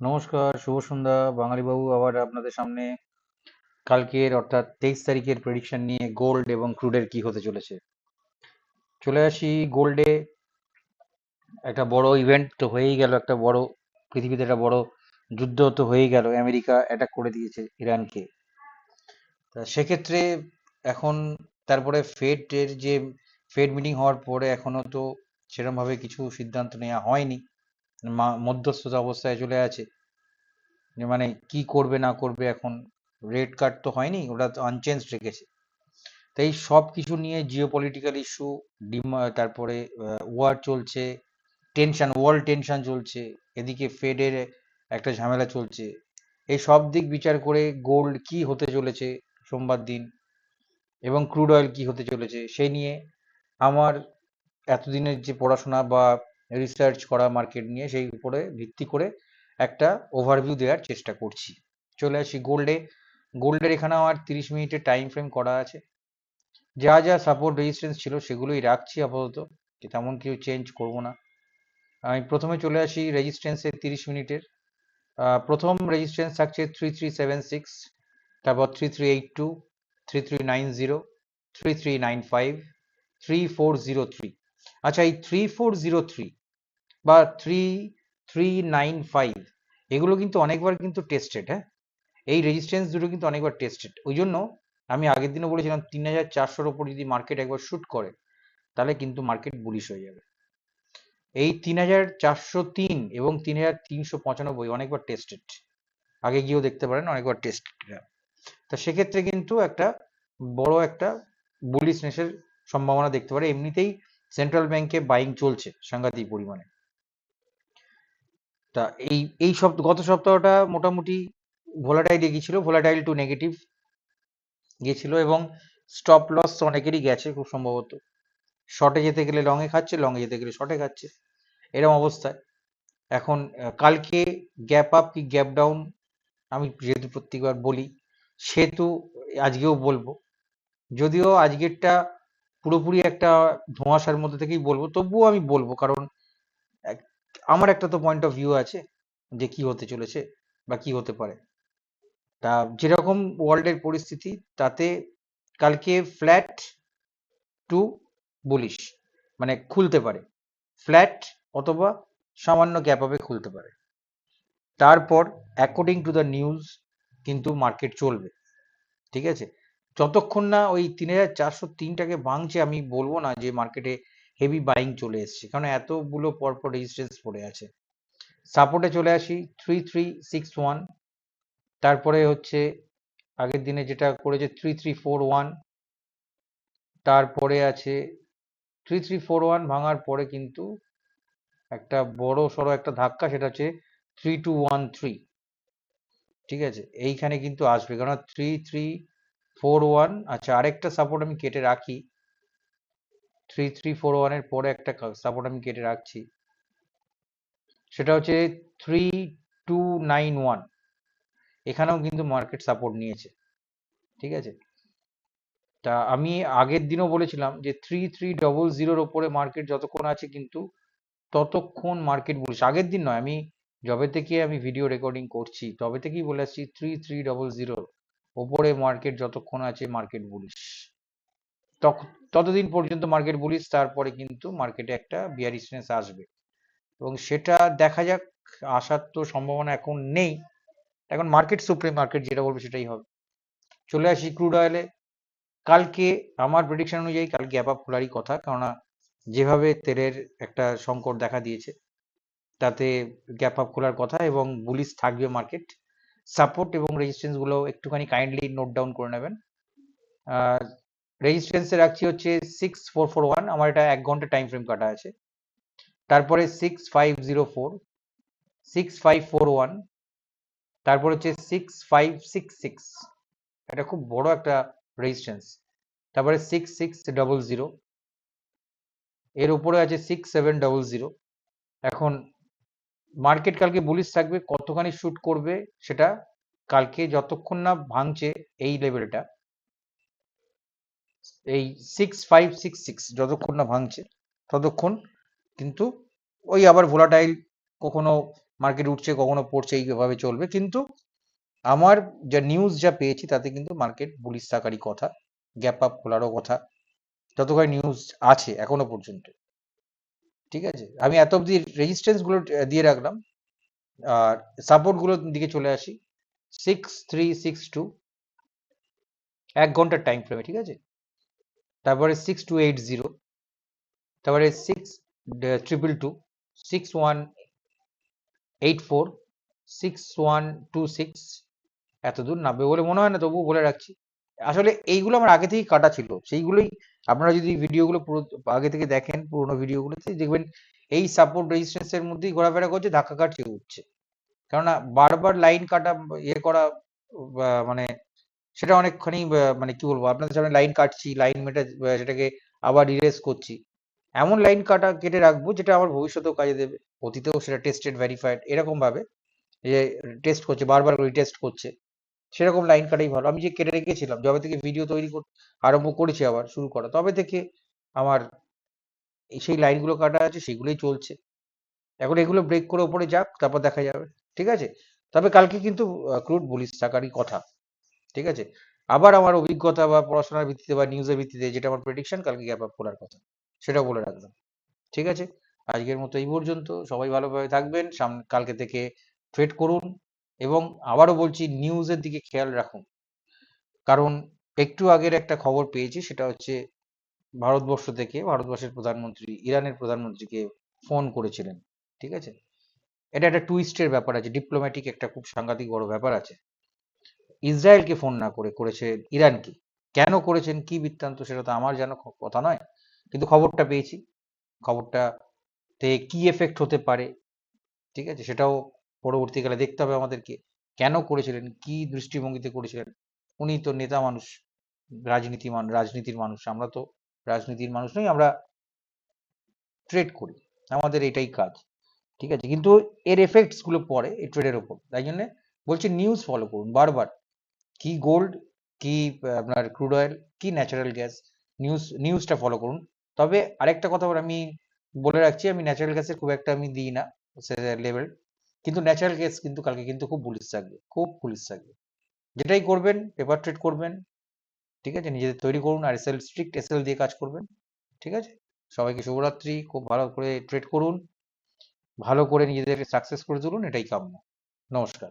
নমস্কার, শুভ সন্ধ্যা। বাঙালি বাবু আবার আপনাদের সামনে কালকের অর্থাৎ 23 তারিখের প্রেডিকশন নিয়ে গোল্ড এবং ক্রুডের কি হতে চলেছে। চলে আসি গোল্ডে। একটা বড় ইভেন্ট তো হয়েই গেল, একটা বড় পৃথিবীতে একটা বড় যুদ্ধ তো হয়েই গেল, আমেরিকা অ্যাটাক করে দিয়েছে ইরানকে। তা সেক্ষেত্রে এখন তারপরে ফেড মিটিং হওয়ার পরে এখনো তো সেরকমভাবে কিছু সিদ্ধান্ত নেওয়া হয়নি, মধ্যস্থতা অবস্থায় চলে আছে। মানে কি করবে না করবে এখন, রেড কার্ড তো হয়নি, ওটা তো আনচেঞ্জ রেখেছে। তাই সব কিছু নিয়ে জিও পলিটিক্যাল ইস্যু, তারপরে ওয়ার চলছে, ওয়ার্ল্ড টেনশন চলছে, এদিকে ফেডের একটা ঝামেলা চলছে। এই সব দিক বিচার করে গোল্ড কি হতে চলেছে সোমবার দিন, এবং ক্রুড অয়েল কি হতে চলেছে সেই নিয়ে আমার এতদিনের যে পড়াশোনা বা রিসার্চ করা মার্কেট নিয়ে, সেই উপরে ভিত্তি করে একটা ওভারভিউ দেওয়ার চেষ্টা করছি। চলে আসি গোল্ডে। গোল্ডের এখানে আমার 30 মিনিটের টাইম ফ্রেম করা আছে। যা যা সাপোর্ট রেজিস্ট্যান্স ছিল সেগুলোই রাখছি আপাতত, তেমন কিছু চেঞ্জ করব না। আমি প্রথমে চলে আসি রেজিস্ট্যান্সের 30 মিনিটের। প্রথম রেজিস্ট্যান্স থাকছে 3376, তারপর 3382, 3390, 3395, 3403। আচ্ছা, এই 3403 বা 3395 এগুলো কিন্তু অনেকবার কিন্তু টেস্টেড। হ্যাঁ, এই রেজিস্ট্যান্স দুটো কিন্তু অনেকবার টেস্টেড। ওই জন্য আমি আগের দিনও বলেছিলাম 3400-র ওপর যদি মার্কেট একবার শুট করে তাহলে কিন্তু মার্কেট বুলিশ হয়ে যাবে। এই 3403 এবং 3395 অনেকবার টেস্টেড, আগে গিয়েও দেখতে পারেন, অনেকবার টেস্টেড। তা সেক্ষেত্রে কিন্তু একটা বড় একটা বুলিশনেসের সম্ভাবনা দেখতে পারে। এমনিতেই সেন্ট্রাল ব্যাংকে বাইং চলছে সাংঘাতিক পরিমাণে। তা এই এই সপ্তাহ, গত সপ্তাহটা মোটামুটি ভোলাটাইল গিয়েছিল, ভোলাটাইল টু নেগেটিভ গিয়েছিল, এবং স্টপ লস অনেকেরই গেছে খুব সম্ভবত। শর্টে যেতে গেলে লং এ খাচ্ছে, লং এ যেতে গেলে শর্টে খাচ্ছে, এরকম অবস্থায়। এখন কালকে গ্যাপ আপ কি গ্যাপ ডাউন, আমি যেহেতু প্রত্যেকবার বলি সেহেতু আজকেও বলবো। যদিও আজকেরটা পুরোপুরি একটা ধোঁয়াশার মধ্যে থেকেই বলবো, তবুও আমি বলবো, কারণ এক- আমার একটা তো পয়েন্ট অফ ভিউ আছে যে কি হতে চলেছে বা কি হতে পারে। তা যেরকম ওয়ার্ল্ডের পরিস্থিতি, তাতে কালকে ফ্ল্যাট টু বুলিশ, মানে খুলতে পারে ফ্ল্যাট, অথবা সামান্য গ্যাপ আপে খুলতে পারে। তারপর অ্যাকর্ডিং টু দ্য নিউজ কিন্তু মার্কেট চলবে, ঠিক আছে। যতক্ষণ না ওই 3403টাকে ভাঙছে, আমি বলবো না যে মার্কেটে হেভি বাইং চলে এসছে, কারণ এতগুলো পরপর রেজিস্ট্যান্স পড়ে আছে। সাপোর্টে চলে আসি 3361, তারপরে হচ্ছে আগের দিনে যেটা করেছে 3341, তারপরে আছে 3341 ভাঙার পরে কিন্তু একটা বড় সড়ো একটা ধাক্কা, সেটা হচ্ছে 3213। ঠিক আছে, এইখানে কিন্তু আসবে, কারণ 3341। আচ্ছা, আরেকটা সাপোর্ট আমি কেটে রাখি, 3341-এর পরে একটা সাপোর্ট আমি কেটে রাখছি, সেটা হচ্ছে 3291। এখানেও কিন্তু মার্কেট সাপোর্ট নিয়েছে, ঠিক আছে। তা আমি আগের দিনও বলেছিলাম যে 3300-র ওপরে মার্কেট যতক্ষণ আছে কিন্তু ততক্ষণ মার্কেট বুলিশ। আগের দিন নয়, আমি যবে থেকে আমি ভিডিও রেকর্ডিং করছি তবে থেকেই বলে আসছি 3300-র ওপরে মার্কেট যতক্ষণ আছে মার্কেট বুলিশ। ততদিন পর্যন্ত মার্কেট বুলিশ, তারপরে কিন্তু মার্কেটে একটা বিয়ারিশনেস আসবে, এবং সেটা দেখা যাক। আসার তো সম্ভাবনা এখন নেই, এখন মার্কেট সুপ্রিম, মার্কেট যেটা বলবে সেটাই হবে। চলে আসি ক্রুড অয়েলে। কালকে আমার প্রেডিকশন অনুযায়ী কালকে গ্যাপ আপ খোলারই কথা, কেননা যেভাবে তেলের একটা সংকট দেখা দিয়েছে তাতে গ্যাপ আপ খোলার কথা, এবং বুলিশ থাকবে মার্কেট। সাপোর্ট এবং রেজিস্ট্যান্স গুলো একটুখানি কাইন্ডলি নোট ডাউন করে নেবেন। আর রেজিস্ট্যান্সে রাখছি হচ্ছে 6441, আমার এটা 1 ঘন্টা টাইম ফ্রেম কাটা আছে। তারপরে 6504, 6541, তারপর হচ্ছে 6566, এটা খুব বড় একটা রেজিস্ট্যান্স। তারপরে 6600, এর উপরে আছে 6700। এখন মার্কেট কালকে বুলিশ থাকবে, কতখানি শুট করবে সেটা কালকে, যতক্ষণ না ভাঙছে এই লেভেলটা, এই 6566 যতক্ষণ না ভাঙছে ততক্ষণ কিন্তু ওই আবার ভোলাটাইল, কখনো মার্কেট উঠছে কখনো পড়ছে, এইভাবে চলবে। কিন্তু আমার যা নিউজ যা পেয়েছি তাতে কিন্তু মার্কেট বুলিশ থাকারই কথা, গ্যাপ আপ খোলারও কথা, যতখানি নিউজ আছে এখনো পর্যন্ত। ঠিক আছে, আমি এত অব্দি রেজিস্ট্যান্স গুলো দিয়ে রাখলাম, আর সাপোর্ট গুলোর দিকে চলে আসি। 6362 1 ঘন্টার টাইম ফ্রেমে, ঠিক আছে। তারপরে 6280, তারপরে 6222, 6184, 6126। এত দূর নামবে বলে মনে হয় না, তবুও বলে রাখছি। আসলে এইগুলো আমার আগে থেকেই কাটা ছিল, সেইগুলোই আপনারা যদি ভিডিওগুলো পুরো আগে থেকে দেখেন, পুরোনো ভিডিওগুলোতে দেখবেন এই সাপোর্ট রেজিস্ট্যান্স এর মধ্যেই ঘোরাফেরা করছে, ধাক্কা কাটছে, উঠছে। কেননা বারবার লাইন কাটা, ইয়ে করা, মানে সেটা অনেকখানি মানে কি বলবো, আপনাদের সামনে লাইন কাটছি, লাইন মেটে সেটাকে আবার ইরেজ করছি। এমন লাইন কেটে রাখবো যেটা আমার ভবিষ্যতেও কাজে দেবে, অতীতেও সেটা টেস্টেড ভেরিফাইড, এরকম ভাবে যে টেস্ট করছে, বারবার রিটেস্ট করছে, সেরকম লাইন কাটাই ভালো। আমি যে কেটে রেখেছিলাম, যবে থেকে ভিডিও তৈরি আরম্ভ করেছি আবার শুরু করা, তবে থেকে আমার সেই লাইনগুলো কাটা আছে, সেগুলোই চলছে। এখন এগুলো ব্রেক করে ওপরে যাক, তারপর দেখা যাবে। ঠিক আছে, তবে কালকে কিন্তু ক্রুড বুলিশ থাকারই কথা। ঠিক আছে, আবার আমার অভিজ্ঞতা বা পড়াশোনার ভিত্তিতে বা নিউজের ভিত্তিতে যেটা আমার প্রেডিকশন, কালকে গ্যাপ আপ করার কথা, সেটাও বলে রাখলাম। ঠিক আছে, আজকের মতো এই পর্যন্ত। সবাই ভালোভাবে থাকবেন, কালকে থেকে ট্রেড করুন, এবং আবারও বলছি নিউজের দিকে খেয়াল রাখুন। কারণ একটু আগের একটা খবর পেয়েছি, সেটা হচ্ছে ভারতবর্ষের প্রধানমন্ত্রী ইরানের প্রধানমন্ত্রীকে ফোন করেছিলেন। ঠিক আছে, এটা একটা টুইস্টের ব্যাপার আছে, ডিপ্লোম্যাটিক একটা খুব সাংঘাতিক বড় ব্যাপার আছে। ইসরায়েলকে ফোন না করে করেছে ইরানকে। কেন করেছেন, কি বৃত্তান্ত, সেটা তো আমার জানা কথা নয়, কিন্তু খবরটা পেয়েছি। খবরটাতে কি এফেক্ট হতে পারে, ঠিক আছে, সেটাও পরবর্তীকালে দেখতে হবে আমাদেরকে। কেন করেছিলেন, কি দৃষ্টিভঙ্গিতে করেছিলেন। উনি তো নেতা মানুষ, রাজনীতির মানুষ। আমরা তো রাজনীতির মানুষ নই, আমরা ট্রেড করি, আমাদের এটাই কাজ। ঠিক আছে, কিন্তু এর এফেক্টস গুলো পড়ে এই ট্রেডের উপর। তাই জন্য বলছি নিউজ ফলো করুন বারবার, কি গোল্ড, কি আপনার ক্রুড অয়েল, কি ন্যাচারাল গ্যাস, নিউজটা ফলো করুন। তবে আরেকটা কথা আমি বলে রাখছি, আমি ন্যাচারাল গ্যাসের খুব একটা আমি দিই না লেভেল, কিন্তু ন্যাচারাল গ্যাস কিন্তু কালকে কিন্তু খুব বুলিশ থাকবে, খুব বুলিশ থাকবে। যেটাই করবেন, পেপার ট্রেড করবেন, ঠিক আছে, নিজেদের তৈরি করুন, আর স্ট্রিক্ট এসএল দিয়ে কাজ করবেন। ঠিক আছে, সবাইকে শুভরাত্রি, খুব ভালো করে ট্রেড করুন, ভালো করে নিজেদেরকে সাকসেস করে তুলুন, এটাই কাম্য। নমস্কার।